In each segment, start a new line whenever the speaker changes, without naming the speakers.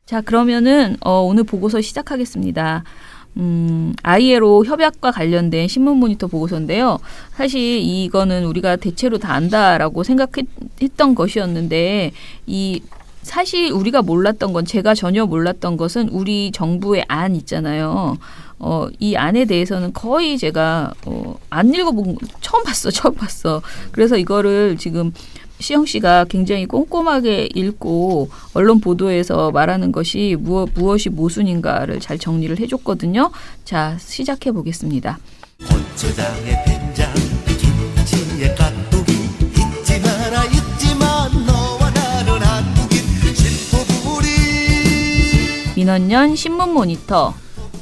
자, 그러면은 오늘 보고서 시작하겠습니다. ILO 협약과 관련된 신문 모니터 보고서인데요. 사실 이거는 우리가 대체로 다 안다라고 생각했던 것이었는데 사실 우리가 몰랐던 건 제가 전혀 몰랐던 것은 우리 정부의 안 있잖아요. 이 안에 대해서는 거의 제가 안 읽어본 처음 봤어. 그래서 이거를 지금 시영 씨가 굉장히 꼼꼼하게 읽고 언론 보도에서 말하는 것이 무엇이 모순인가를 잘 정리를 해줬거든요. 자, 시작해 보겠습니다.
고추장에 된장 김치에 깍두기 잊지 마라 잊지마 너와 나는 한국인 신포부리
민원년 신문 모니터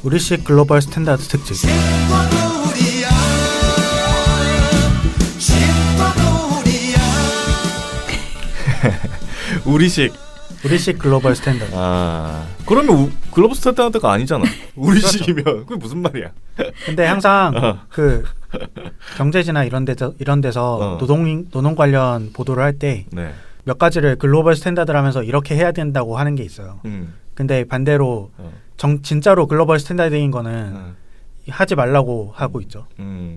우리식 글로벌 스탠다드 특집.
신포부리야 신포부리야
우리식 글로벌 스탠다드.
그러면 글로벌 스탠다드가 아니잖아. 우리식이면 그게 무슨 말이야?
근데 항상 그 경제지나 이런 데서 노동 관련 보도를 할 때 몇 가지를 글로벌 스탠다드라면서 이렇게 해야 된다고 하는 게 있어요. 근데 반대로 진짜로 글로벌 스탠다드인 거는 하지 말라고 하고 있죠.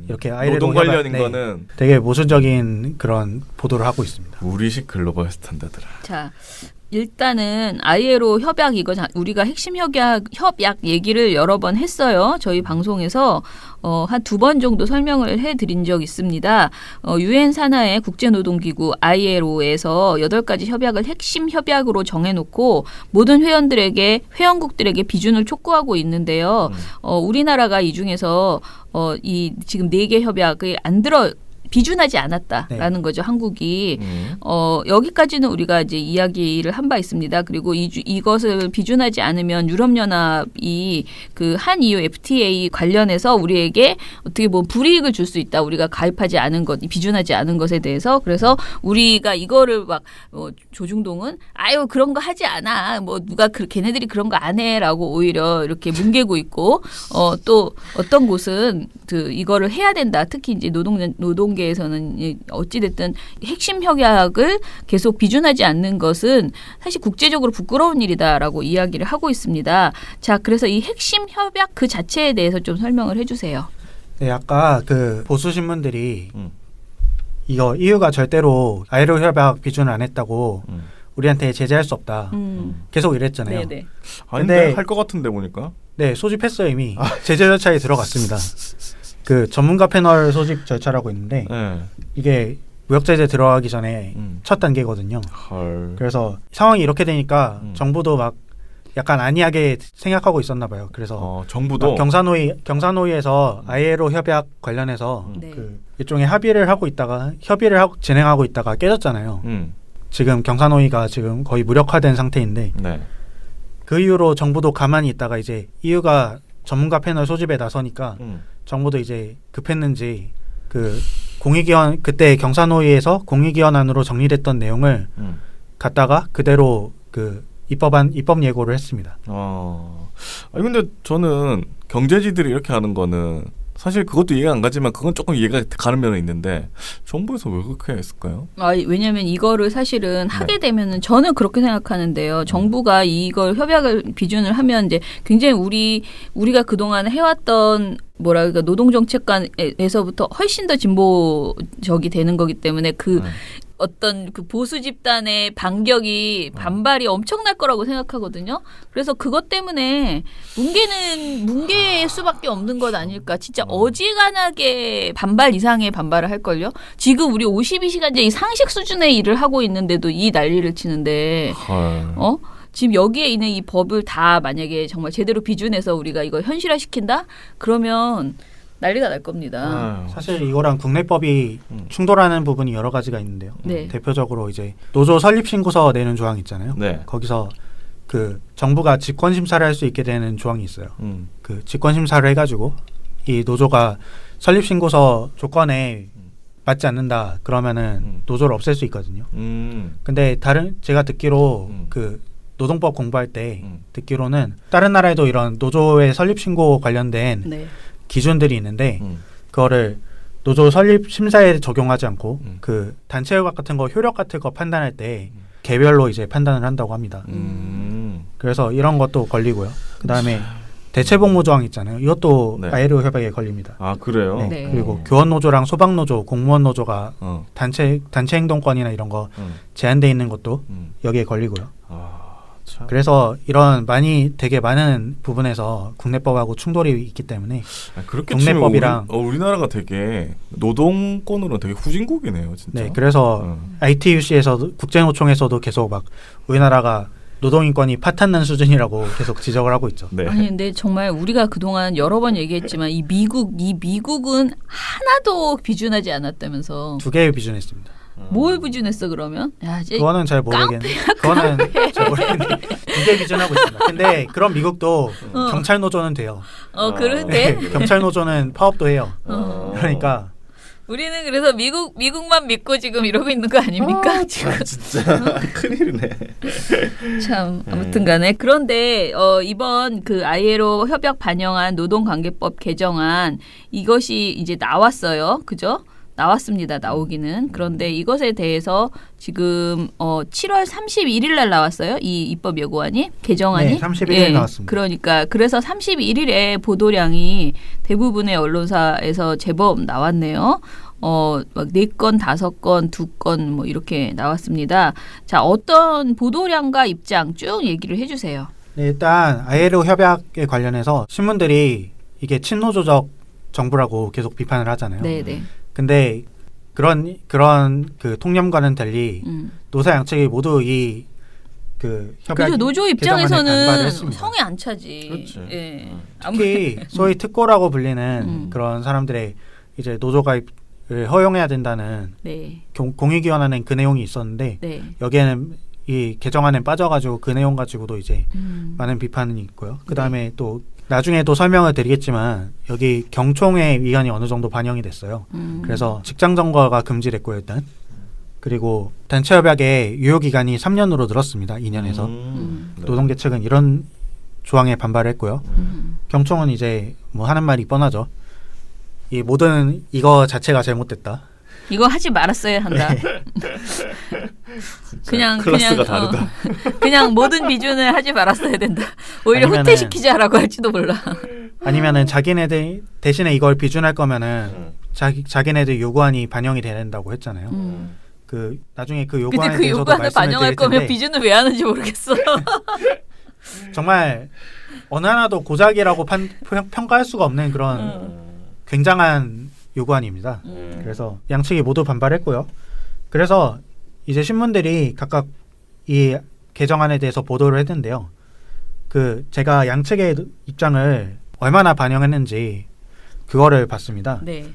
이렇게
노동 관련인 거는
되게 모순적인 그런 보도를 하고 있습니다.
우리식 글로벌 스탠다드라.
자, 일단은 ILO 협약 우리가 핵심 협약 얘기를 여러 번 했어요. 저희 방송에서 한 2번 정도 설명을 해드린 적 있습니다. 유엔 산하의 국제노동기구 ILO에서 8가지 협약을 핵심 협약으로 정해놓고 모든 회원국들에게 비준을 촉구하고 있는데요. 우리나라가 이 중에서 이 지금 4개 협약을 비준하지 않았다라는 거죠. 한국이. 여기까지는 우리가 이제 이야기를 한 바 있습니다. 그리고 이것을 비준하지 않으면 유럽연합이 그 한EU FTA 관련해서 우리에게 어떻게 보면 불이익을 줄 수 있다. 우리가 가입하지 않은 것, 비준하지 않은 것에 대해서. 그래서 우리가 이거를 막 조중동은 아유 그런 거 하지 않아. 누가 걔네들이 그런 거 안 해라고 오히려 이렇게 뭉개고 있고 또 어떤 곳은 이거를 해야 된다. 특히 이제 노동계에서는 어찌됐든 핵심 협약을 계속 비준하지 않는 것은 사실 국제적으로 부끄러운 일이다라고 이야기를 하고 있습니다. 자, 그래서 이 핵심 협약 그 자체에 대해서 좀 설명을 해주세요.
네, 아까 그 보수 신문들이 이거 EU가 절대로 ILO 협약 비준을 안 했다고 우리한테 제재할 수 없다. 계속 이랬잖아요.
네네.
아닌데 할 것 같은데 보니까.
네, 소집했어요 이미. 제재 절차에 들어갔습니다. 그 전문가 패널 소집 절차라고 있는데 이게 무역제재 들어가기 전에 첫 단계거든요. 그래서 상황이 이렇게 되니까 정부도 막 약간 안이하게 생각하고 있었나 봐요. 그래서
정부도
경사노위에서 ILO 협약 관련해서 그 일종의 협의를 진행하고 있다가 깨졌잖아요. 지금 경사노위가 지금 거의 무력화된 상태인데 그 이후로 정부도 가만히 있다가 이제 EU가 전문가 패널 소집에 나서니까 정부도 이제 급했는지 그 공익위원 그때 경사노위에서 공익위원안으로 정리됐던 내용을 갖다가 그대로 그 입법 예고를 했습니다.
아니 근데 저는 경제지들이 이렇게 하는 거는 사실 그것도 이해가 안 가지만 그건 조금 이해가 가는 면은 있는데 정부에서 왜 그렇게 했을까요?
왜냐하면 이거를 사실은 하게 되면은 저는 그렇게 생각하는데요. 정부가 이걸 협약을 비준을 하면 이제 굉장히 우리가 그동안 해왔던 노동 정책관에서부터 훨씬 더 진보적이 되는 거기 때문에 어떤 그 보수 집단의 반발이 엄청날 거라고 생각하거든요. 그래서 그것 때문에 뭉개일 수밖에 없는 것 아닐까. 진짜 어지간하게 반발 이상의 반발을 할걸요. 지금 우리 52시간제 이 상식 수준의 일을 하고 있는데도 이 난리를 치는데 지금 여기에 있는 이 법을 다 만약에 정말 제대로 비준해서 우리가 이걸 현실화시킨다? 그러면 난리가 날 겁니다.
사실 이거랑 국내법이 충돌하는 부분이 여러 가지가 있는데요. 대표적으로 이제 노조 설립 신고서 내는 조항 있잖아요. 거기서 그 정부가 직권 심사를 할 수 있게 되는 조항이 있어요. 그 직권 심사를 해가지고 이 노조가 설립 신고서 조건에 맞지 않는다 그러면은 노조를 없앨 수 있거든요. 근데 제가 듣기로 그 노동법 공부할 때 듣기로는 다른 나라에도 이런 노조의 설립 신고 관련된 기준들이 있는데 그거를 노조 설립 심사에 적용하지 않고 그 단체 협약 같은 거 효력 같은 거 판단할 때 개별로 이제 판단을 한다고 합니다. 그래서 이런 것도 걸리고요. 그다음에 대체복무 조항 있잖아요. 이것도
네.
ILO 협약에 걸립니다.
아 그래요?
네.
네.
그리고 교원노조랑 소방노조, 공무원노조가 단체 행동권이나 이런 거 제한돼 있는 것도 여기에 걸리고요.
참.
그래서 이런 되게 많은 부분에서 국내법하고 충돌이 있기 때문에
그렇게
국내법이랑
우리나라가 되게 노동권으로는 되게 후진국이네요, 진짜.
네, 그래서 ITUC에서도 국제노총에서도 계속 막 우리나라가 노동인권이 파탄난 수준이라고 계속 지적을 하고 있죠.
네.
아니 근데 정말 우리가 그동안 여러 번 얘기했지만 이 미국은 하나도 비준하지 않았다면서.
2개의 비준했습니다.
뭘 비준했어 그러면? 야,
그거는 잘 모르겠는데. 그거는 잘 모르겠는데. 2개 비준하고 있습니다. 근데 그런 미국도 경찰 노조는 돼요.
그런데
네, 경찰 노조는 파업도 해요. 그러니까
우리는 그래서 미국만 믿고 지금 이러고 있는 거 아닙니까? 지금
진짜 큰일이네.
참 아무튼간에 그런데 이번 그 ILO 협약 반영한 노동관계법 개정안 이것이 이제 나왔어요, 그죠? 나왔습니다. 나오기는. 그런데 이것에 대해서 지금 7월 31일 날 나왔어요. 이 입법 예고안이 개정안이.
네, 31일 나왔습니다.
그러니까 그래서 31일에 보도량이 대부분의 언론사에서 제법 나왔네요. 막 4건, 5건, 2건 뭐 이렇게 나왔습니다. 자, 어떤 보도량과 입장 쭉 얘기를 해 주세요.
네, 일단 ILO 협약에 관련해서 신문들이 이게 친노조적 정부라고 계속 비판을 하잖아요.
네, 네.
근데 그런 그 통념과는 달리 노사 양측이 모두 이 그 협약
그죠. 노조
개정안에 반발을
입장에서는
했습니다.
성에 안 차지.
그렇지.
예.
특히 소위 특고라고 불리는 그런 사람들의 이제 노조 가입을 허용해야 된다는
네.
공익위원회는 그 내용이 있었는데
네.
여기에는 이 개정안에 빠져가지고 그 내용 가지고도 이제 많은 비판이 있고요. 그 다음에 또 나중에 또 설명을 드리겠지만 여기 경총의 의견이 어느 정도 반영이 됐어요. 그래서 직장 점거가 금지됐고요, 일단. 그리고 단체 협약의 유효 기간이 3년으로 늘었습니다. 2년에서. 노동계 측은 이런 조항에 반발했고요. 경총은 이제 뭐 하는 말이 뻔하죠. 이 모든 이거 자체가 잘못됐다.
이거 하지 말았어야 한다. 그냥
클래스가 다르다.
그냥 모든 비준을 하지 말았어야 된다. 오히려
아니면은-
후퇴시키자라고 할지도 몰라.
아니면은 자기네들 대신에 이걸 비준할 거면은 자기네들 요구안이 반영이 돼야 된다고 했잖아요. 그 나중에 그
근데
요구안에
그
대해서도
요구안을
말씀을
반영할
드릴
거면
텐데
비준을 왜 하는지 모르겠어.
정말 어느 하나도 고작이라고 평가할 수가 없는 그런 굉장한 요구안입니다. 그래서 양측이 모두 반발했고요. 그래서 이제 신문들이 각각 이 개정안에 대해서 보도를 했는데요. 그 제가 양측의 입장을 얼마나 반영했는지 그거를 봤습니다.
네.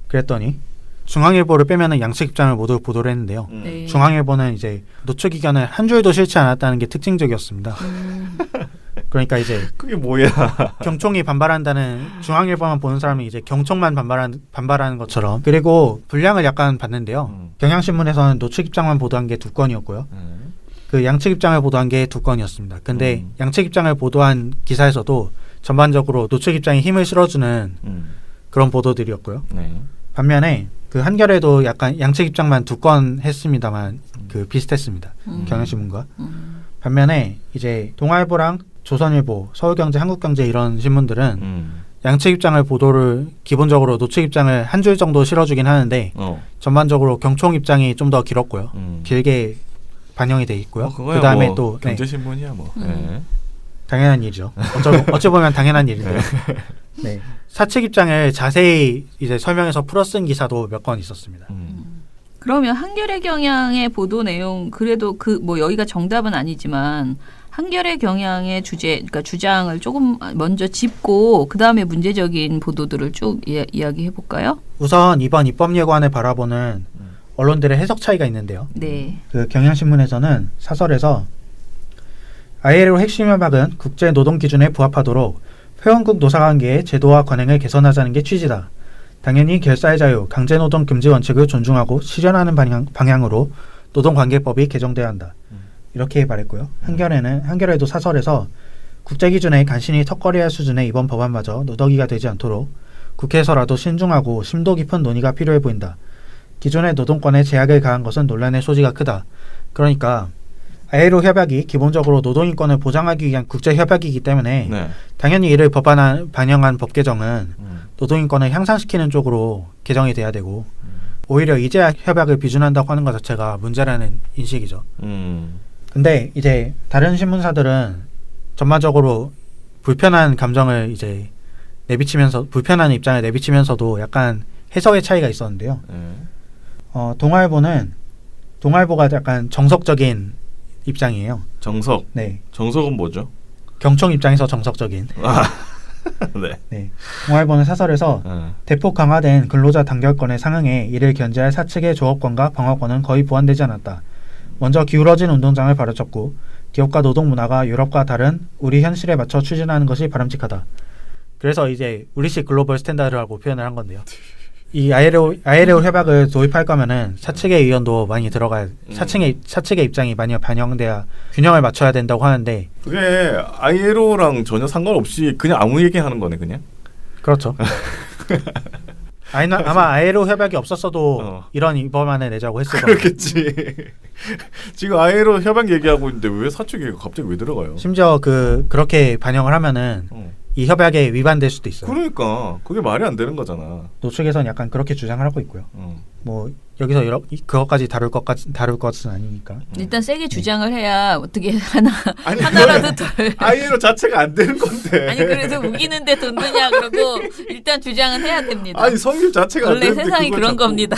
그랬더니 중앙일보를 빼면은 양측 입장을 모두 보도를 했는데요.
네.
중앙일보는 이제 노축 의견을 한 줄도 싫지 않았다는 게 특징적이었습니다. 그러니까 이제
그게 뭐야?
경총이 반발한다는 중앙일보만 보는 사람은 이제 경총만 반발하는 것처럼. 그리고 분량을 약간 봤는데요. 경향신문에서는 노측 입장만 보도한 게 2건이었고요. 그 양측 입장을 보도한 게 2건이었습니다. 근데 양측 입장을 보도한 기사에서도 전반적으로 노측 입장에 힘을 실어주는 그런 보도들이었고요.
네.
반면에 그 한겨레도 약간 양측 입장만 2건 했습니다만 그 비슷했습니다. 경향신문과. 반면에 이제 동아일보랑 조선일보, 서울경제, 한국경제 이런 신문들은 양측 입장을 보도를 기본적으로 노측 입장을 한 줄 정도 실어주긴 하는데 전반적으로 경총 입장이 좀 더 길었고요. 길게 반영이 돼 있고요. 그 다음에 또
경제신문이야 뭐. 네.
당연한 일이죠. 어찌 보면 당연한 일인데요. 네. 사측 입장을 자세히 이제 설명해서 풀어 쓴 기사도 몇 건 있었습니다.
그러면 한겨레 경향의 보도 내용 그래도 그 뭐 여기가 정답은 아니지만 한겨레 경향의 그러니까 주장을 조금 먼저 짚고 그 다음에 문제적인 보도들을 쭉 이야기해 볼까요?
우선 이번 입법 예고안을 바라보는 언론들의 해석 차이가 있는데요.
네.
그 경향신문에서는 사설에서 ILO 핵심 협약은 국제 노동 기준에 부합하도록 회원국 노사관계의 제도와 관행을 개선하자는 게 취지다. 당연히 결사의 자유, 강제노동 금지 원칙을 존중하고 실현하는 방향으로 노동관계법이 개정돼야 한다. 이렇게 말했고요. 한겨레도 사설에서 국제 기준에 간신히 턱걸이할 수준의 이번 법안마저 누더기가 되지 않도록 국회에서라도 신중하고 심도 깊은 논의가 필요해 보인다. 기존의 노동권에 제약을 가한 것은 논란의 소지가 크다. 그러니까 ILO 협약이 기본적으로 노동인권을 보장하기 위한 국제 협약이기 때문에
네.
당연히 이를 반영한 법 개정은 노동인권을 향상시키는 쪽으로 개정이 돼야 되고 오히려 이제 협약을 비준한다고 하는 것 자체가 문제라는 인식이죠. 근데 이제 다른 신문사들은 전반적으로 불편한 감정을 이제 내비치면서 불편한 입장을 내비치면서도 약간 해석의 차이가 있었는데요. 동아일보가 약간 정석적인 입장이에요.
정석.
네.
정석은 뭐죠?
경총 입장에서 정석적인.
네.
네. 동아일보는 사설에서 대폭 강화된 근로자 단결권에 상응해 이를 견제할 사측의 조업권과 방어권은 거의 보완되지 않았다. 먼저 기울어진 운동장을 바로잡고 기업과 노동 문화가 유럽과 다른 우리 현실에 맞춰 추진하는 것이 바람직하다. 그래서 이제 우리식 글로벌 스탠다드라고 표현을 한 건데요. 이 ILO 협약을 도입할 거면은 사측의 의견도 많이 들어가야 사측의 입장이 많이 반영돼야 균형을 맞춰야 된다고 하는데
그게 ILO랑 전혀 상관없이 그냥 아무 얘기하는 거네 그냥.
그렇죠. 아마 ILO 협약이 없었어도 이런 입법안을 내자고 했을 거예요.
그렇겠지. 지금 ILO 협약 얘기하고 있는데 왜 사측이 갑자기 왜 들어가요?
심지어 그렇게 반영을 하면은 이 협약에 위반될 수도 있어요.
그러니까 그게 말이 안 되는 거잖아.
노측에서는 약간 그렇게 주장을 하고 있고요. 뭐 여기서 그것까지 다룰 것은 아니니까.
일단 세게 주장을 해야 어떻게 하나라도 덜.
ILO 자체가 안 되는 건데.
아니 그래서 우기는데 돈 드냐 그러고 일단 주장은 해야 됩니다.
아니 성립 자체가
원래
안 되는데
세상이 그런
자꾸.
겁니다.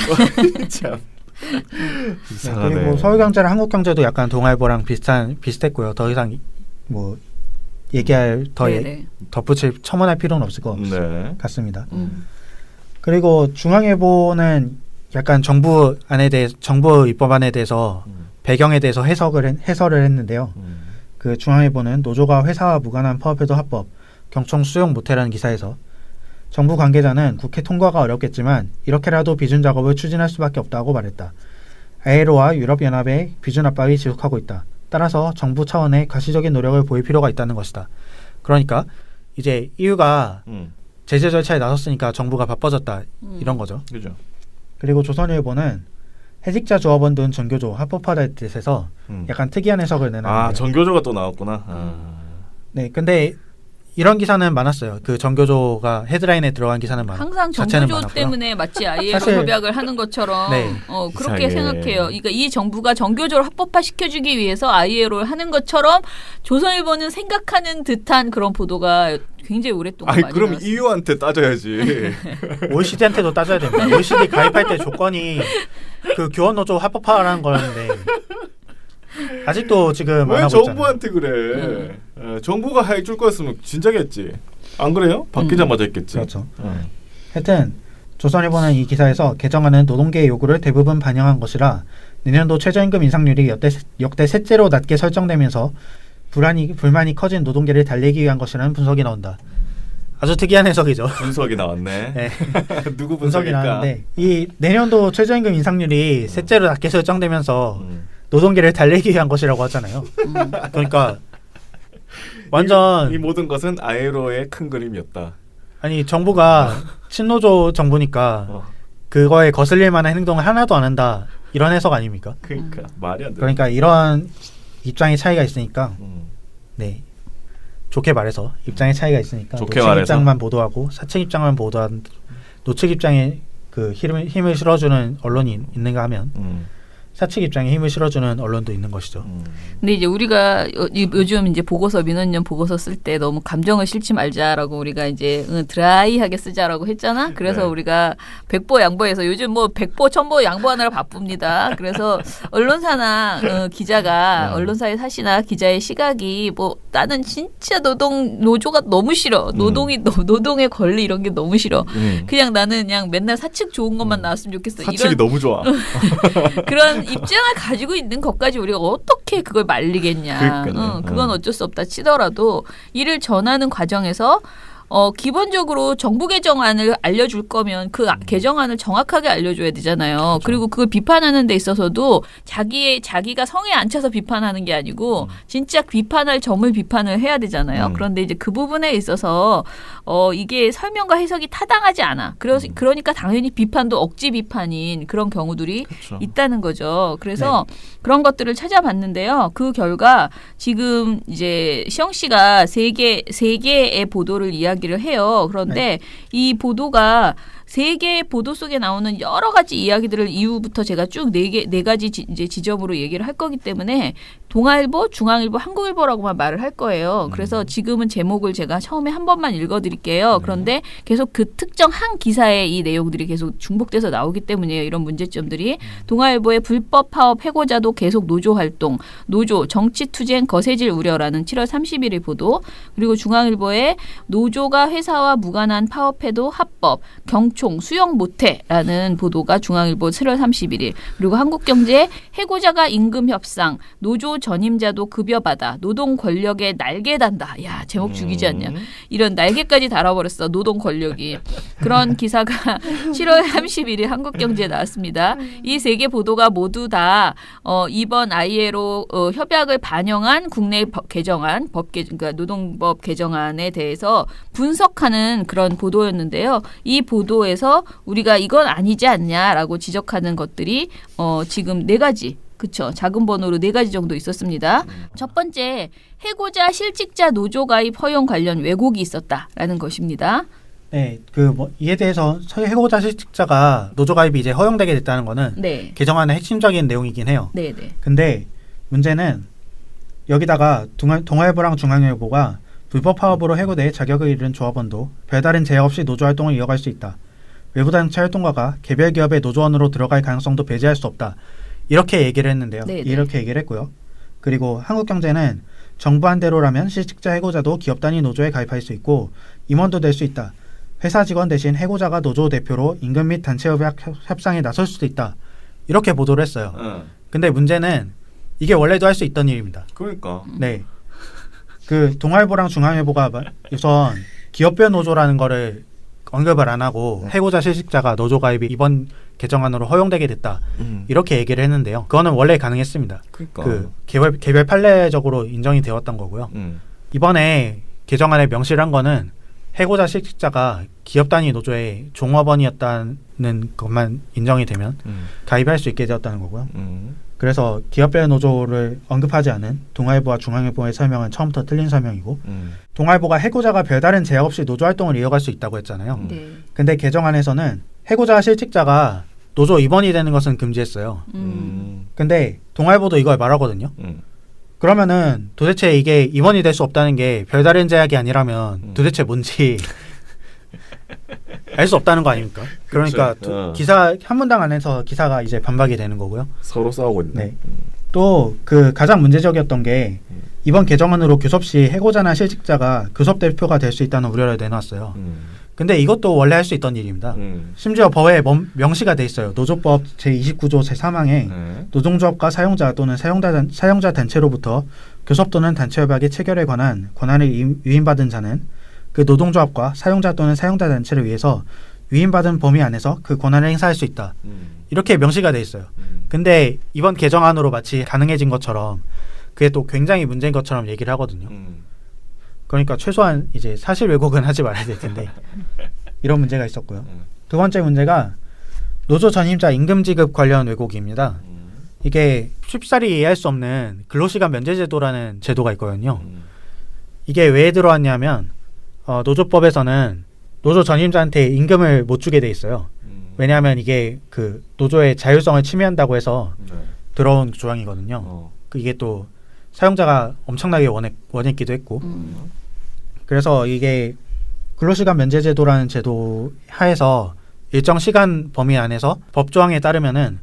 참.
네, 그리고 서울경제랑 한국경제도 약간 동아일보랑 비슷했고요. 더 이상 뭐 얘기할 덧붙일 첨언할 필요는 없을 것 같습니다. 그리고 중앙일보는 약간 정부 입법안에 대해서 배경에 대해서 해설을 했는데요. 그 중앙일보는 노조가 회사와 무관한 파업에도 합법, 경총 수용 못해라는 기사에서 정부 관계자는 국회 통과가 어렵겠지만 이렇게라도 비준 작업을 추진할 수밖에 없다고 말했다. ILO와 유럽연합의 비준 압박이 지속하고 있다. 따라서 정부 차원의 가시적인 노력을 보일 필요가 있다는 것이다. 그러니까 이제 EU가 제재 절차에 나섰으니까 정부가 바빠졌다 이런 거죠.
그죠.
그리고 조선일보는 해직자 조합원 등 전교조 합법화될 뜻에서 약간 특이한 해석을 내놨는데요.
아 전교조가 또 나왔구나.
네, 근데 이런 기사는 많았어요. 그 정교조가 헤드라인에 들어간 기사는 많았고
항상 정교조 때문에 마치 ILO 협약을 하는 것처럼 그렇게 생각해요. 그러니까 이 정부가 정교조를 합법화 시켜주기 위해서 ILO를 하는 것처럼 조선일보는 생각하는 듯한 그런 보도가 굉장히 오랫동안 많이
그럼
나왔어요.
EU한테 따져야지.
OECD한테도 따져야 됩니다. OECD 가입할 때 조건이 그 교원노조 합법화라는 거였는데 아직도 지금
왜
안 하고
정부한테 그래? 정부가 해줄 거였으면 진작했지. 안 그래요? 바뀌자마자 했겠지.
그렇죠. 하여튼 조선일보는 이 기사에서 개정안은 노동계의 요구를 대부분 반영한 것이라 내년도 최저임금 인상률이 역대 셋째로 낮게 설정되면서 불만이 커진 노동계를 달래기 위한 것이라는 분석이 나온다. 아주 특이한 해석이죠.
분석이 나왔네.
네.
누구
분석이
분석일까?
나왔는데 이 내년도 최저임금 인상률이 셋째로 낮게 설정되면서 노동계를 달래기 위한 것이라고 하잖아요. 그러니까 완전
이 모든 것은 ILO의 큰 그림이었다.
아니 정부가 친노조 정부니까 그거에 거슬릴 만한 행동을 하나도 안 한다 이런 해석 아닙니까?
그러니까 말이 안 돼.
그러니까 이런 입장의 차이가 있으니까 네 좋게 말해서 입장의 차이가 있으니까
좋게
노측
말해서?
입장만 보도하고 사측 입장만 보도한 노측 입장에 그 힘을 실어주는 언론이 있는가 하면 사측 입장에 힘을 실어주는 언론도 있는 것이죠.
근데 이제 우리가 요즘 이제 민원연 보고서 쓸 때 너무 감정을 실지 말자라고 우리가 이제 드라이하게 쓰자라고 했잖아. 그래서 우리가 백보 양보해서 요즘 뭐 백보 천보 양보하느라 바쁩니다. 그래서 언론사나 기자가 언론사의 사시나 기자의 시각이 뭐 나는 진짜 노조가 너무 싫어. 노동의 권리 이런 게 너무 싫어. 그냥 나는 그냥 맨날 사측 좋은 것만 나왔으면 좋겠어.
사측이 너무 좋아.
그런 입장을 가지고 있는 것까지 우리가 어떻게 그걸 말리겠냐. 그건 어쩔 수 없다 치더라도 이를 전하는 과정에서 기본적으로 정부 개정안을 알려줄 거면 그 개정안을 정확하게 알려줘야 되잖아요.
그렇죠.
그리고 그걸 비판하는 데 있어서도 자기가 성에 안 차서 비판하는 게 아니고 진짜 비판할 점을 비판을 해야 되잖아요. 그런데 이제 그 부분에 있어서 이게 설명과 해석이 타당하지 않아. 그러니까 당연히 비판도 억지 비판인 그런 경우들이
그렇죠.
있다는 거죠. 그래서 그런 것들을 찾아봤는데요. 그 결과 지금 이제 시영 씨가 세 개의 보도를 이야기를 해요. 그런데 이 보도가 세 개의 보도 속에 나오는 여러 가지 이야기들을 이후부터 제가 쭉 네 가지 이제 지점으로 얘기를 할 거기 때문에 동아일보, 중앙일보, 한국일보라고만 말을 할 거예요. 그래서 지금은 제목을 제가 처음에 한 번만 읽어드릴게요. 그런데 계속 그 특정 한 기사의 이 내용들이 계속 중복돼서 나오기 때문이에요. 이런 문제점들이. 동아일보의 불법 파업 해고자도 계속 노조 활동, 노조 정치투쟁 거세질 우려라는 7월 30일의 보도, 그리고 중앙일보의 노조가 회사와 무관한 파업해도 합법, 경총 수용 못해라는 보도가 중앙일보 7월 31일, 그리고 한국경제 해고자가 임금 협상, 노조 전임자도 급여받아, 노동 권력에 날개 단다. 야, 제목 죽이지 않냐. 이런 날개까지 달아버렸어. 노동 권력이. 그런 기사가 7월 31일 한국경제에 나왔습니다. 이 세 개 보도가 모두 다 이번 ILO 협약을 반영한 국내 그러니까 노동법 개정안에 대해서 분석하는 그런 보도였는데요. 이 보도에서 우리가 이건 아니지 않냐라고 지적하는 것들이 지금 네 가지. 그렇죠. 작은 번호로 네 가지 정도 있었습니다. 첫 번째, 해고자 실직자 노조 가입 허용 관련 왜곡이 있었다라는 것입니다.
네, 이에 대해서 해고자 실직자가 노조 가입이 이제 허용되게 됐다는 거는 개정안의 핵심적인 내용이긴 해요.
네.
근데 문제는 여기다가 동아일보랑 중앙일보가 불법 파업으로 해고돼 자격을 잃은 조합원도 별다른 제약 없이 노조 활동을 이어갈 수 있다. 외부 단체 활동가가 개별 기업의 노조원으로 들어갈 가능성도 배제할 수 없다. 이렇게 얘기를 했는데요. 이렇게 얘기를 했고요. 그리고 한국경제는 정부한 대로라면 실직자 해고자도 기업 단위 노조에 가입할 수 있고 임원도 될 수 있다. 회사 직원 대신 해고자가 노조 대표로 임금 및 단체 협상에 나설 수도 있다. 이렇게 보도를 했어요. 근데 문제는 이게 원래도 할 수 있던 일입니다.
그러니까.
네. 그 동아일보랑 중앙일보가 우선 기업별 노조라는 거를 언급을 안 하고 해고자 실직자가 노조 가입이 이번 개정안으로 허용되게 됐다. 이렇게 얘기를 했는데요. 그거는 원래 가능했습니다.
그러니까.
그 개별 판례적으로 인정이 되었던 거고요. 이번에 개정안에 명시를 한 거는 해고자 실직자가 기업 단위 노조의 종업원이었다는 것만 인정이 되면 가입할 수 있게 되었다는 거고요. 그래서 기업별 노조를 언급하지 않은 동아일보와 중앙일보의 설명은 처음부터 틀린 설명이고 동아일보가 해고자가 별다른 제약 없이 노조 활동을 이어갈 수 있다고 했잖아요. 근데 개정안에서는 해고자 실직자가 노조 입원이 되는 것은 금지했어요. 근데 동아일보도 이걸 말하거든요. 그러면은 도대체 이게 입원이 될 수 없다는 게 별다른 제약이 아니라면 도대체 뭔지 알 수 없다는 거 아닙니까? 그러니까 기사 한 문당 안에서 기사가 이제 반박이 되는 거고요.
서로 싸우고 있네.
네. 또 그 가장 문제적이었던 게 이번 개정안으로 교섭 시 해고자나 실직자가 교섭 대표가 될 수 있다는 우려를 내놨어요. 근데 이것도 원래 할 수 있던 일입니다. 심지어 법에 명시가 돼 있어요. 노조법 제29조 제3항에 노동조합과 사용자 또는 사용자 단체로부터 교섭 또는 단체 협약의 체결에 관한 권한을 위임받은 자는 그 노동조합과 사용자 또는 사용자 단체를 위해서 위임받은 범위 안에서 그 권한을 행사할 수 있다. 이렇게 명시가 돼 있어요. 근데 이번 개정안으로 마치 가능해진 것처럼 그게 또 굉장히 문제인 것처럼 얘기를 하거든요. 그러니까 최소한 이제 사실 왜곡은 하지 말아야 될 텐데 이런 문제가 있었고요. 두 번째 문제가 노조 전임자 임금 지급 관련 왜곡입니다. 이게 쉽사리 이해할 수 없는 근로시간 면제제도라는 제도가 있거든요. 이게 왜 들어왔냐면 노조법에서는 노조 전임자한테 임금을 못 주게 돼 있어요. 왜냐하면 이게 그 노조의 자율성을 침해한다고 해서 들어온 조항이거든요. 이게 또 사용자가 엄청나게 원했기도 했고 그래서 이게 근로시간 면제제도라는 제도 하에서 일정 시간 범위 안에서 법조항에 따르면은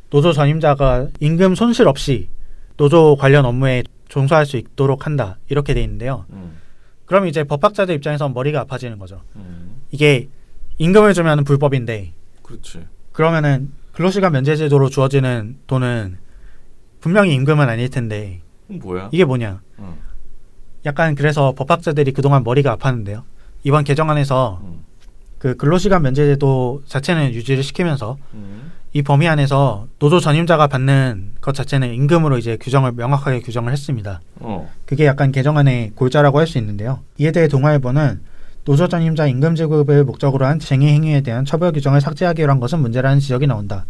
노조 전임자가 임금 손실 없이 노조 관련 업무에 종사할 수 있도록 한다 이렇게 돼 있는데요. 그럼 이제 법학자들 입장에서 머리가 아파지는 거죠. 이게 임금을 주면 불법인데
그렇지.
그러면은 근로시간 면제제도로 주어지는 돈은 분명히 임금은 아닐 텐데
뭐야?
이게 뭐냐? 약간 그래서 법학자들이 그동안 머리가 아팠는데요. 이번 개정안에서 그 근로시간 면제제도 자체는 유지를 시키면서 이 범위 안에서 노조 전임자가 받는 것 자체는 임금으로 이제 명확하게 규정을 했습니다. 그게 약간 개정안의 골자라고 할 수 있는데요. 이에 대해 동아일보는 노조 전임자 임금 지급을 목적으로 한 쟁의 행위에 대한 처벌 규정을 삭제하기로 한 것은 문제라는 지적이 나온다.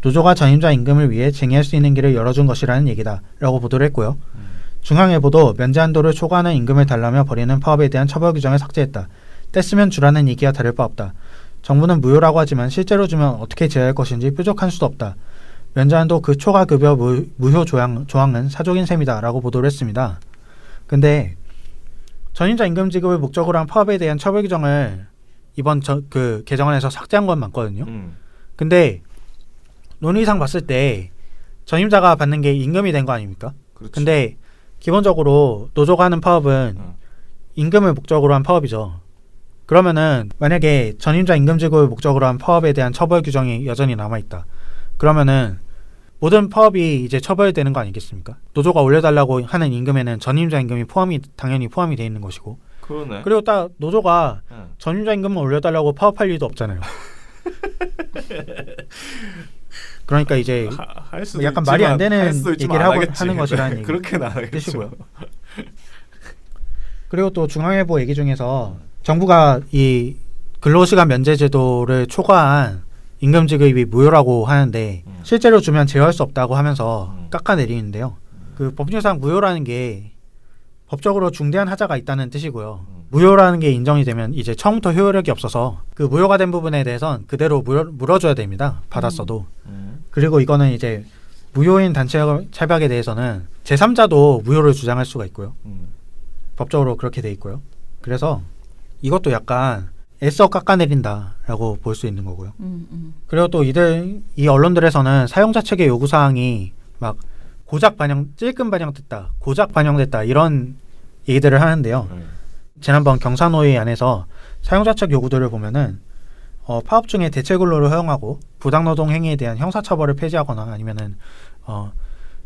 노조가 전임자 임금을 위해 쟁의할 수 있는 길을 열어준 것이라는 얘기다 라고 보도를 했고요. 중앙일보도 면제 한도를 초과하는 임금을 달라며 벌이는 파업에 대한 처벌 규정을 삭제했다. 떼쓰면 주라는 얘기와 다를 바 없다. 정부는 무효라고 하지만 실제로 주면 어떻게 제어할 것인지 뾰족할 수도 없다. 면제 한도 그 초과 급여 무효 조항은 사족인 셈이다 라고 보도를 했습니다. 근데 전임자 임금 지급을 목적으로 한 파업에 대한 처벌 규정을 이번 그 개정안에서 삭제한 건 맞거든요. 근데 논리상 봤을 때 전임자가 받는 게 임금이 된 거 아닙니까?
그렇지.
근데 기본적으로 노조가 하는 파업은 임금을 목적으로 한 파업이죠. 그러면은 만약에 전임자 임금 지급을 목적으로 한 파업에 대한 처벌 규정이 여전히 남아있다. 그러면은 모든 파업이 이제 처벌되는 거 아니겠습니까? 노조가 올려달라고 하는 임금에는 전임자 임금이 당연히 포함이 돼 있는 것이고.
그러네.
그리고 딱 노조가 전임자 임금을 올려달라고 파업할 일도 없잖아요. 그러니까 이제 약간 말이 안 되는 얘기를 하는 것이라는
그렇게는 안 하겠죠.
뜻이고요. 그리고 또 중앙일보 얘기 중에서 정부가 이 근로시간 면제 제도를 초과한 임금 지급이 무효라고 하는데 실제로 주면 제어할 수 없다고 하면서 깎아내리는데요. 그 법률상 무효라는 게 법적으로 중대한 하자가 있다는 뜻이고요. 무효라는 게 인정이 되면 이제 처음부터 효력이 없어서 그 무효가 된 부분에 대해선 그대로 물어줘야 됩니다. 받았어도. 그리고 이거는 이제 무효인 단체 차벽에 대해서는 제3자도 무효를 주장할 수가 있고요. 법적으로 그렇게 돼 있고요. 그래서 이것도 약간 애써 깎아내린다라고 볼 수 있는 거고요. 그리고 또 이 언론들에서는 사용자 측의 요구사항이 막 찔끔 반영됐다, 고작 반영됐다 이런 얘기들을 하는데요. 지난번 경사노위 안에서 사용자 측 요구들을 보면은 파업 중에 대체근로를 허용하고 부당노동 행위에 대한 형사처벌을 폐지하거나 아니면은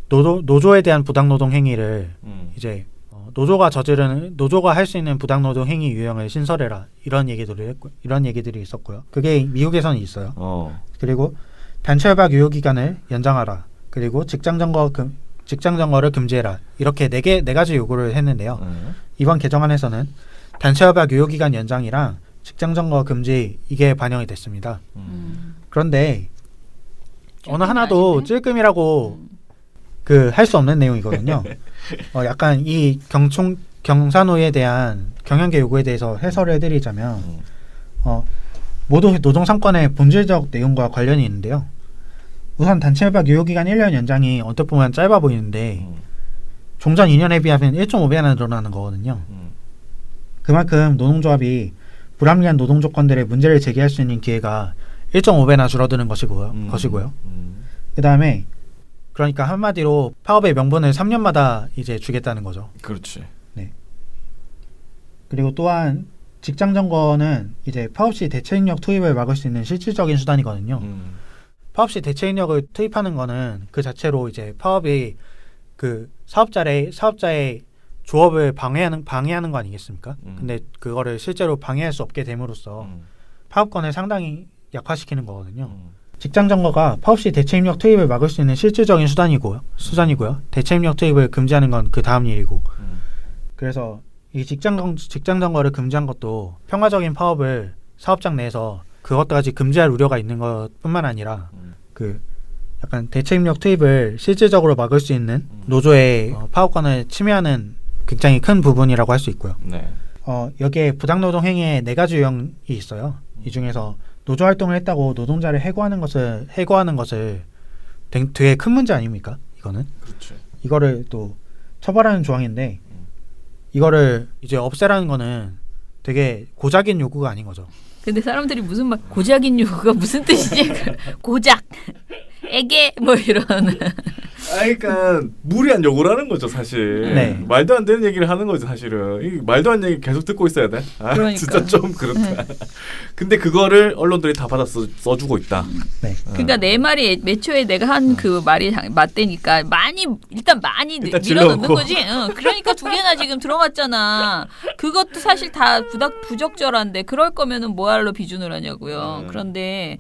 노조에 대한 부당노동 행위를 이제 노조가 할 수 있는 부당노동 행위 유형을 신설해라 이런 얘기들이 있었고요. 그게 미국에서는 있어요. 그리고 단체협약 유효기간을 연장하라. 그리고 직장 점거를 금지해라. 이렇게 네 가지 요구를 했는데요. 이번 개정안에서는 단체협약 유효기간 연장이랑 직장 점거 금지 이게 반영이 됐습니다. 그런데 어느 하나도 찔끔이라고 할 수 없는 내용이거든요. 약간 이 경사노에 대한 경영계 요구에 대해서 해설을 해드리자면 모두 노동 상권의 본질적 내용과 관련이 있는데요. 우선 단체협약 유효기간 1년 연장이 언뜻 보면 짧아 보이는데 종전 2년에 비하면 1.5배나 늘어나는 거거든요. 그만큼 노동조합이 불합리한 노동 조건들의 문제를 제기할 수 있는 기회가 1.5배나 줄어드는 것이고요. 그 다음에 그러니까 한마디로 파업의 명분을 3년마다 이제 주겠다는 거죠.
그렇지.
네. 그리고 또한 직장 점거는 이제 파업 시 대체 인력 투입을 막을 수 있는 실질적인 수단이거든요. 파업 시 대체 인력을 투입하는 거는 그 자체로 이제 파업이 그 사업자의 조업을 방해하는 거 아니겠습니까? 근데 그거를 실제로 방해할 수 없게 됨으로써 파업권을 상당히 약화시키는 거거든요. 직장 점거가 파업 시 대체 인력 투입을 막을 수 있는 실질적인 수단이고요. 대체 인력 투입을 금지하는 건 그 다음 일이고. 그래서 이 직장 점거를 금지한 것도 평화적인 파업을 사업장 내에서 그것까지 금지할 우려가 있는 것뿐만 아니라 그 약간 대체 인력 투입을 실질적으로 막을 수 있는 노조의 파업권을 침해하는 굉장히 큰 부분이라고 할 수 있고요.
네.
여기에 부당노동 행위에 4가지 유형이 있어요. 이 중에서 노조 활동을 했다고 노동자를 해고하는 것을 되게 큰 문제 아닙니까? 이거는.
그렇죠.
이거를 또 처벌하는 조항인데 이거를 이제 없애라는 거는 되게 고작인 요구가 아닌 거죠.
근데 사람들이 고작인 요구가 무슨 뜻이지? 고작, 애게 뭐 이런.
그러니까 무리한 요구를 하는 거죠, 사실.
네.
말도 안 되는 얘기를 하는 거죠, 사실은. 이 말도 안 되는 얘기 계속 듣고 있어야 돼.
그러니까.
진짜 좀 그렇다. 근데 그거를 언론들이 다 받아 써주고 있다.
네.
그러니까 내 말이 맨 초에 내가 한 그 말이 맞대니까 일단 많이
일단
밀어넣는
질러놓고.
거지. 그러니까 두 개나 지금 들어갔잖아. 그것도 사실 다 부적절한데 그럴 거면은 뭐하러 비준을 하냐고요. 그런데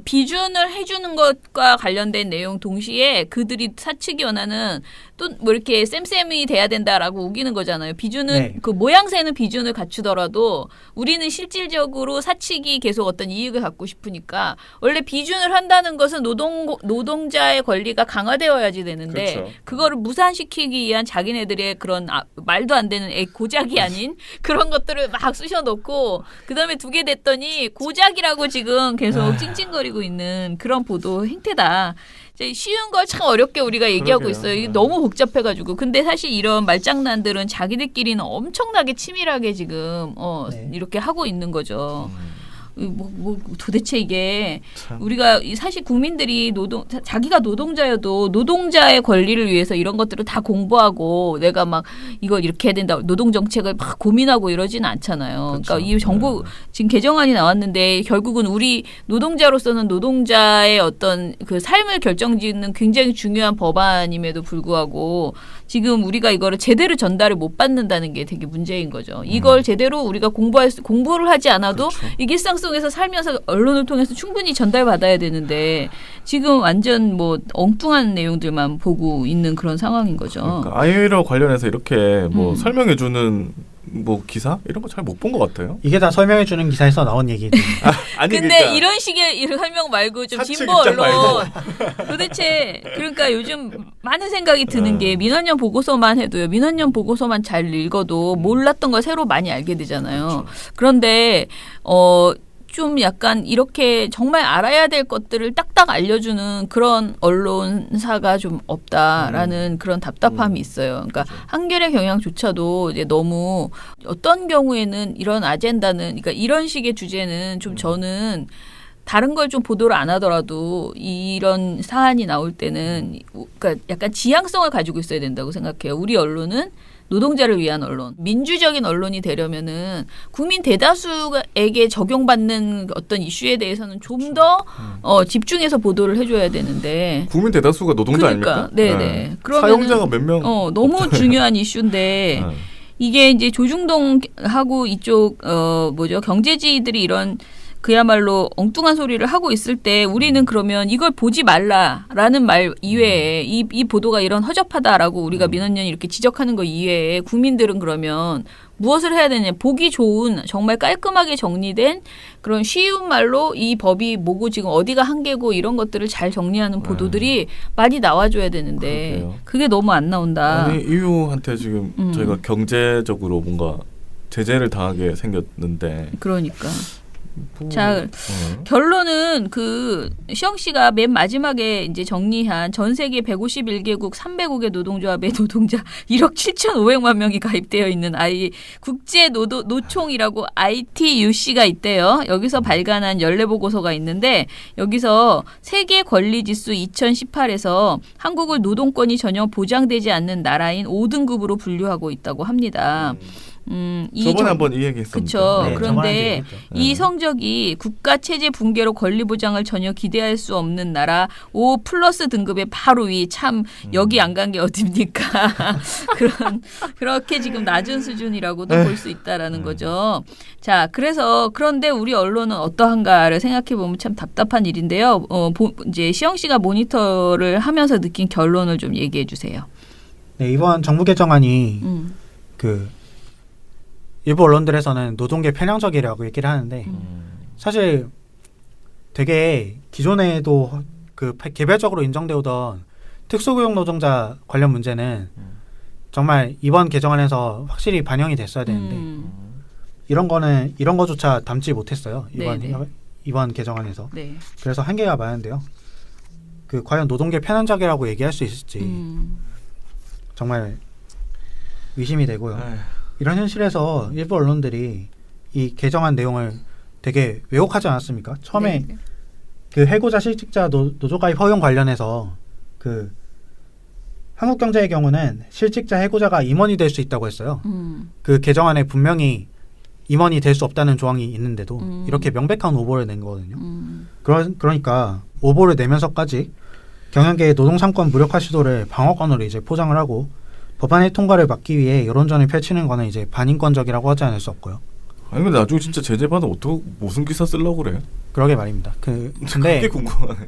비준을 해주는 것과 관련된 내용 동시에 그들이 사측이 원하는 또 뭐 이렇게 쌤쌤이 돼야 된다라고 우기는 거잖아요. 비준은
네.
그 모양새는 비준을 갖추더라도 우리는 실질적으로 사측이 계속 어떤 이익을 갖고 싶으니까 원래 비준을 한다는 것은 노동자의 권리가 강화되어야지 되는데
그렇죠.
그거를 무산시키기 위한 자기네들의 그런 말도 안 되는 고작이 아닌 그런 것들을 막 쑤셔놓고 그다음에 두 개 됐더니 고작이라고 지금 계속 찡찡거리고 있는 그런 보도 행태다. 이제 쉬운 걸 참 어렵게 우리가 얘기하고
그러게요.
있어요. 이게 너무 복잡해가지고. 근데 사실 이런 말장난들은 자기들끼리는 엄청나게 치밀하게 지금
네.
이렇게 하고 있는 거죠. 뭐 도대체 이게
참.
우리가 사실 국민들이 자기가 노동자여도 노동자의 권리를 위해서 이런 것들을 다 공부하고 내가 막 이걸 이렇게 해야 된다 노동 정책을 막 고민하고 이러지는 않잖아요.
그렇죠.
그러니까 이 정부 지금 개정안이 나왔는데 결국은 우리 노동자로서는 노동자의 어떤 그 삶을 결정짓는 굉장히 중요한 법안임에도 불구하고 지금 우리가 이거를 제대로 전달을 못 받는다는 게 되게 문제인 거죠. 이걸 제대로 우리가 공부를 하지 않아도
그렇죠.
이 일상 속에서 살면서 언론을 통해서 충분히 전달받아야 되는데 지금 완전 뭐 엉뚱한 내용들만 보고 있는 그런 상황인 거죠.
그러니까 아이웨이로 관련해서 이렇게 뭐 설명해주는 뭐 기사 이런 거 잘 못 본 것 같아요.
이게 다 설명해 주는 기사에서 나온 얘기들.
아니
근데
그러니까
이런 식의 설명 말고 좀
사측
진보
입장
언론 도대체 그러니까 요즘 많은 생각이 드는 게 민원연 보고서만 해도요. 민원연 보고서만 잘 읽어도 몰랐던 걸 새로 많이 알게 되잖아요. 그런데 좀 약간 이렇게 정말 알아야 될 것들을 딱딱 알려주는 그런 언론사가 좀 없다라는 그런 답답함이 있어요. 그러니까 한겨레 경향조차도 이제 너무 어떤 경우에는 이런 아젠다는 그러니까 이런 식의 주제는 좀 저는 다른 걸 좀 보도를 안 하더라도 이런 사안이 나올 때는 그러니까 약간 지향성을 가지고 있어야 된다고 생각해요. 우리 언론은 노동자를 위한 언론, 민주적인 언론이 되려면은 국민 대다수에게 적용받는 어떤 이슈에 대해서는 좀 더 집중해서 보도를 해줘야 되는데.
국민 대다수가 노동자
그러니까,
아닙니까?
네네. 그러면은
사용자가 몇 명?
너무 중요한 이슈인데 이게 이제 조중동하고 이쪽 경제지들이 이런 그야말로 엉뚱한 소리를 하고 있을 때 우리는 그러면 이걸 보지 말라라는 말 이외에 이 보도가 이런 허접하다라고 우리가 민원연이 이렇게 지적하는 거 이외에 국민들은 그러면 무엇을 해야 되냐. 보기 좋은 정말 깔끔하게 정리된 그런 쉬운 말로 이 법이 뭐고 지금 어디가 한계고 이런 것들을 잘 정리하는 보도들이 많이 나와줘야 되는데
그러게요.
그게 너무 안 나온다.
아니 이유한테 지금 저희가 경제적으로 뭔가 제재를 당하게 생겼는데
그러니까. 자, 결론은 시영 씨가 맨 마지막에 이제 정리한 전 세계 151개국 300억의 노동조합의 노동자 1억 7,500만 명이 가입되어 있는 국제 노총이라고 ITUC가 있대요. 여기서 발간한 연례 보고서가 있는데 여기서 세계 권리 지수 2018에서 한국을 노동권이 전혀 보장되지 않는 나라인 5등급으로 분류하고 있다고 합니다.
저번에 한번 이 얘기했었는데.
그렇죠.
네,
그런데
저번에
이 성적이 국가 체제 붕괴로 권리 보장을 전혀 기대할 수 없는 나라 5+ 등급의 바로 위 참 여기 안 간 게 어딥니까? 그렇게 지금 낮은 수준이라고도 볼 수 있다라는 거죠. 자, 그런데 우리 언론은 어떠한가를 생각해 보면 참 답답한 일인데요. 이제 시영 씨가 모니터를 하면서 느낀 결론을 좀 얘기해 주세요.
네, 이번 정부 개정안이 일부 언론들에서는 노동계 편향적이라고 얘기를 하는데 사실 되게 기존에도 개별적으로 인정되어 오던 특수고용 노동자 관련 문제는 정말 이번 개정안에서 확실히 반영이 됐어야 되는데 이런 거조차 담지 못했어요. 이번 개정안에서.
네.
그래서 한계가 많은데요. 과연 노동계 편향적이라고 얘기할 수 있을지 정말 의심이 되고요. 이런 현실에서 일부 언론들이 이 개정안 내용을 되게 왜곡하지 않았습니까? 처음에 해고자 실직자 노조가입 허용 관련해서 한국경제의 경우는 실직자 해고자가 임원이 될 수 있다고 했어요. 그 개정안에 분명히 임원이 될 수 없다는 조항이 있는데도 이렇게 명백한 오보를 낸 거거든요. 그러니까 오보를 내면서까지 경영계의 노동삼권 무력화 시도를 방어권으로 이제 포장을 하고 법안의 통과를 막기 위해 여론전을 펼치는 거는 이제 반인권적이라고 하지 않을 수 없고요.
아니 근데 나중에 진짜 제재받으면 어떻게 무슨 기사 쓰려고 그래?
그러게 말입니다. 근데
그게 궁금하네.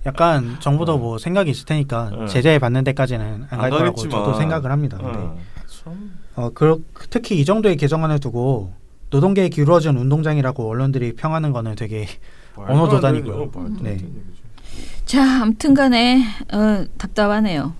약간 정부도 뭐 생각이 있을 테니까 제재 받는 데까지는 안 갈 거라고 저도 생각을 합니다. 근데 특히 이 정도의 개정안을 두고 노동계에 기울어진 운동장이라고 언론들이 평하는 거는 되게 언어도단이고요. 네.
자, 아무튼간에 답답하네요.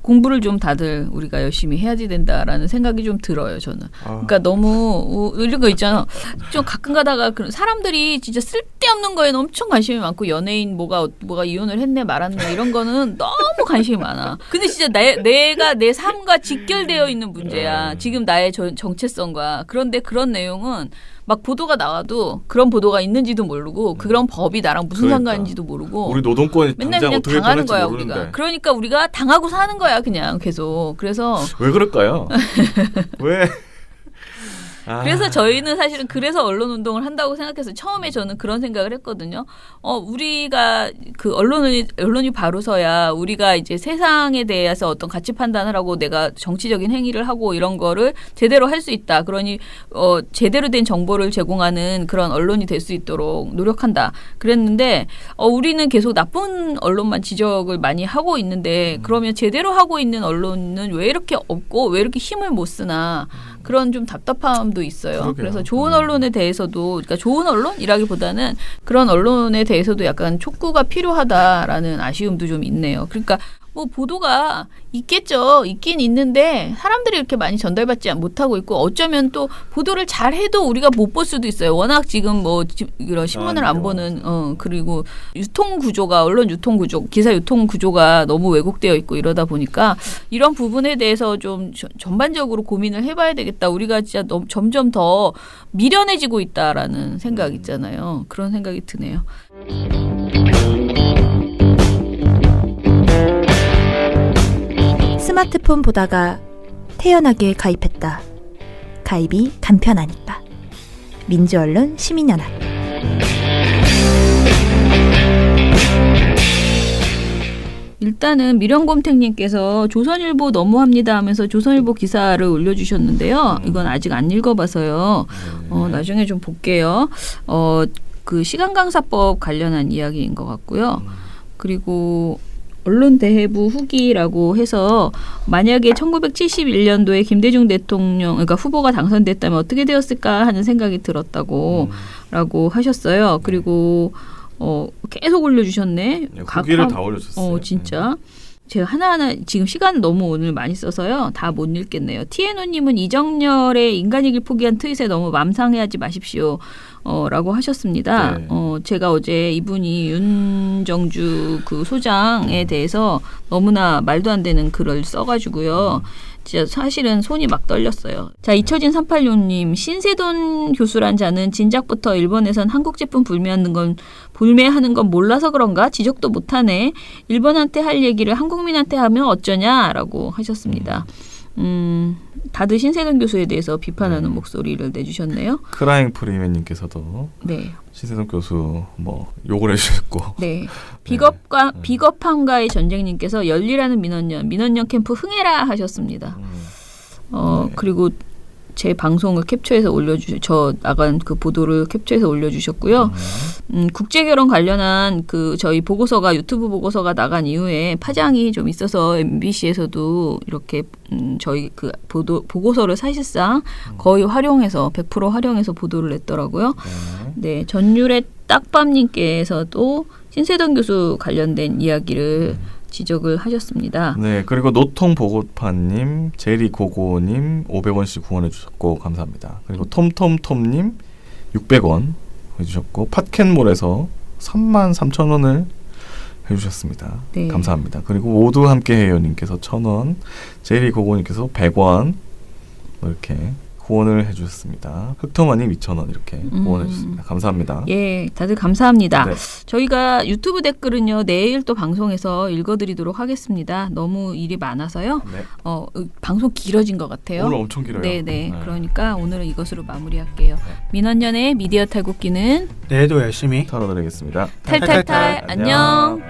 공부를 좀 다들 우리가 열심히 해야지 된다라는 생각이 좀 들어요, 저는. 그러니까 너무 이런 거 있잖아. 좀 가끔 가다가 사람들이 진짜 쓸데없는 거에는 엄청 관심이 많고 연예인 뭐가 이혼을 했네 말았네 이런 거는 너무 관심이 많아. 근데 진짜 내가 내 삶과 직결되어 있는 문제야. 지금 나의 정체성과. 그런데 그런 내용은 막 보도가 나와도 그런 보도가 있는지도 모르고 그런 법이 나랑 무슨 상관인지도 모르고
우리 노동권이
맨날 그냥
어떻게
당하는 거야
모르는데.
우리가. 그러니까 우리가 당하고 사는 거야 그냥 계속. 그래서
왜 그럴까요? 왜?
그래서 저희는 사실은 그래서 언론 운동을 한다고 생각해서 처음에 저는 그런 생각을 했거든요. 우리가 그 언론이 바로 서야 우리가 이제 세상에 대해서 어떤 가치 판단을 하고 내가 정치적인 행위를 하고 이런 거를 제대로 할 수 있다. 그러니 제대로 된 정보를 제공하는 그런 언론이 될 수 있도록 노력한다. 그랬는데 우리는 계속 나쁜 언론만 지적을 많이 하고 있는데 그러면 제대로 하고 있는 언론은 왜 이렇게 없고 왜 이렇게 힘을 못 쓰나 그런 좀 답답함도 있어요.
그러게요.
그래서 좋은 언론에 대해서도 그러니까 좋은 언론이라기보다는 그런 언론에 대해서도 약간 촉구가 필요하다라는 아쉬움도 좀 있네요. 그러니까 뭐 보도가 있겠죠. 있긴 있는데 사람들이 이렇게 많이 전달받지 못하고 있고 어쩌면 또 보도를 잘해도 우리가 못 볼 수도 있어요. 워낙 지금 뭐 이런 신문을 안 보는 그리고 언론 유통 구조, 기사 유통 구조가 너무 왜곡되어 있고 이러다 보니까 이런 부분에 대해서 좀 전반적으로 고민을 해봐야 되겠다. 우리가 진짜 점점 더 미련해지고 있다라는 생각 있잖아요. 그런 생각이 드네요.
스마트폰 보다가 태연하게 가입했다. 가입이 간편하니까. 민주언론 시민연합.
일단은 미령곰택님께서 조선일보 너무합니다 하면서 조선일보 기사를 올려주셨는데요. 이건 아직 안 읽어봐서요. 나중에 좀 볼게요. 그 시간강사법 관련한 이야기인 것 같고요. 그리고 언론대회부 후기라고 해서 만약에 1971년도에 김대중 대통령 그러니까 후보가 당선됐다면 어떻게 되었을까 하는 생각이 들었다고 라고 하셨어요. 그리고 계속 올려주셨네.
후기를 다 올려주셨어요.
진짜. 제가 하나하나 지금 시간 너무 오늘 많이 써서요. 다 못 읽겠네요. 티에노님은 이정열의 인간이길 포기한 트윗에 너무 맘상해하지 마십시오. 라고 하셨습니다.
네.
제가 어제 이분이 윤정주 그 소장에 대해서 너무나 말도 안 되는 글을 써가지고요. 진짜 사실은 손이 막 떨렸어요. 자, 이처진 386님, 신세돈 교수란 자는 진작부터 일본에선 한국 제품 불매하는 건 몰라서 그런가? 지적도 못하네. 일본한테 할 얘기를 한국민한테 하면 어쩌냐라고 하셨습니다. 다들 신세돈 교수에 대해서 비판하는 목소리를 내주셨네요.
크라잉 프리맨님께서도
네.
신세돈 교수 뭐 욕을 해주셨고.
네. 비겁함과의 전쟁님께서 열리라는 민원년 캠프 흥해라 하셨습니다. 그리고 제 방송을 캡처해서 저 나간 그 보도를 캡처해서 올려주셨고요. 국제결혼 관련한 그 저희 보고서가 유튜브 보고서가 나간 이후에 파장이 좀 있어서 MBC에서도 이렇게 저희 그 보고서를 사실상 거의 활용해서 100% 활용해서 보도를 냈더라고요. 네, 전율의 딱밤님께서도 신세돈 교수 관련된 이야기를 지적을 하셨습니다.
네, 그리고 노통보고파님, 제리고고님 500원씩 후원해 주셨고 감사합니다. 그리고 톰톰톰님 600원 해주셨고 팟캔몰에서 33,000원을 해주셨습니다.
네.
감사합니다. 그리고 모두 함께해요님께서 1,000원, 제리고고님께서 100원 이렇게 후원을 해주셨습니다. 흑터마님 2,000원 이렇게 후원해주셨습니다. 감사합니다.
예, 다들 감사합니다.
네.
저희가 유튜브 댓글은요 내일 또 방송에서 읽어드리도록 하겠습니다. 너무 일이 많아서요.
네.
방송 길어진 것 같아요.
오늘 엄청 길어요.
네네. 그러니까 오늘은 이것으로 마무리할게요. 민원연의 미디어 탈곡기는
내일도 열심히
털어드리겠습니다.
탈탈탈 안녕.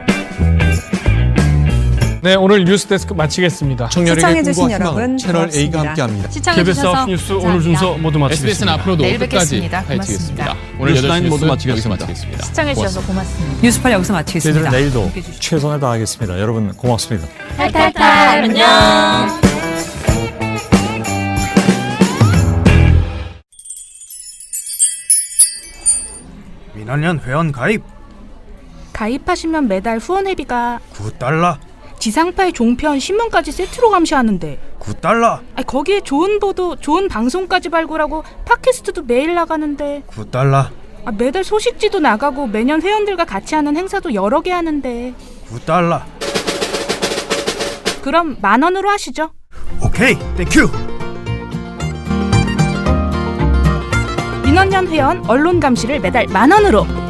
네, 오늘 뉴스데스크 마치겠습니다.
청년에게 꿈과 희망을
채널 A가 함께합니다.
KBS 9뉴스 오늘 순서 모두 마치겠습니다.
SBS는 앞으로도
내일
끝까지
뵙겠습니다.
파이팅하겠습니다.
오늘
오늘 8시
모두
뉴스 여기서
마치겠습니다.
마치겠습니다.
시청해주셔서 고맙습니다.
뉴스팔 여기서 마치겠습니다.
저희들은 내일도 최선을 다하겠습니다. 여러분 고맙습니다.
탈탈탈 안녕.
민원연 회원 가입
가입하시면 매달 후원회비가
$9
지상파의 종편 신문까지 세트로 감시하는데
$9
거기에 좋은 보도 좋은 방송까지 발굴하고 팟캐스트도 매일 나가는데
$9
매달 소식지도 나가고 매년 회원들과 같이 하는 행사도 여러 개 하는데
$9
그럼 10,000원으로 하시죠.
오케이 땡큐
민원연 회원 언론 감시를 매달 10,000원으로